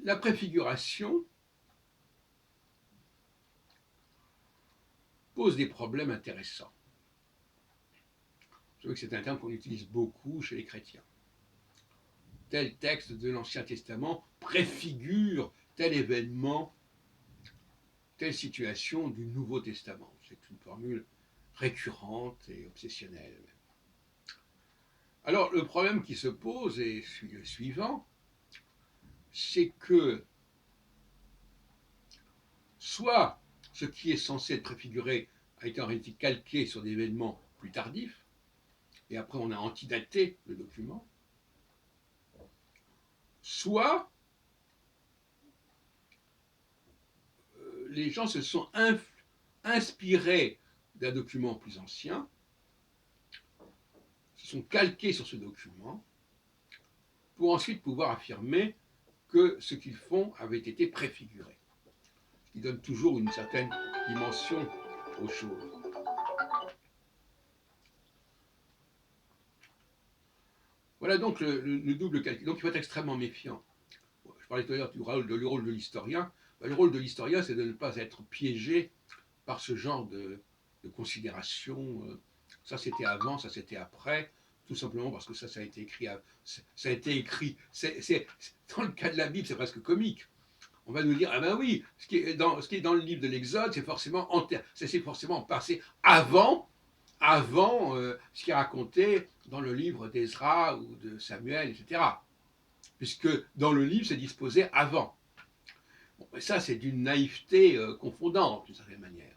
La préfiguration pose des problèmes intéressants. Je veux que c'est un terme qu'on utilise beaucoup chez les chrétiens. Tel texte de l'Ancien Testament préfigure tel événement, telle situation du Nouveau Testament. C'est une formule récurrente et obsessionnelle. Alors le problème qui se pose est le suivant, c'est que soit ce qui est censé être préfiguré a été en réalité calqué sur des événements plus tardifs, et après on a antidaté le document, soit les gens se sont inspirés d'un document plus ancien, se sont calqués sur ce document, pour ensuite pouvoir affirmer que ce qu'ils font avait été préfiguré. Ce qui donne toujours une certaine dimension aux choses. Voilà donc le double calcul. Donc il faut être extrêmement méfiant. Je parlais tout à l'heure du rôle de l'historien. Le rôle de l'historien, c'est de ne pas être piégé par ce genre de considération. Ça c'était avant, ça c'était après, tout simplement parce que ça a été écrit. Ça a été écrit. Dans le cas de la Bible, c'est presque comique. On va nous dire, ah ben oui, ce qui est dans le livre de l'Exode, c'est forcément passé avant ce qui est raconté dans le livre d'Ezra ou de Samuel, etc. Puisque dans le livre, c'est disposé avant. Bon, ça, c'est d'une naïveté confondante, d'une certaine manière.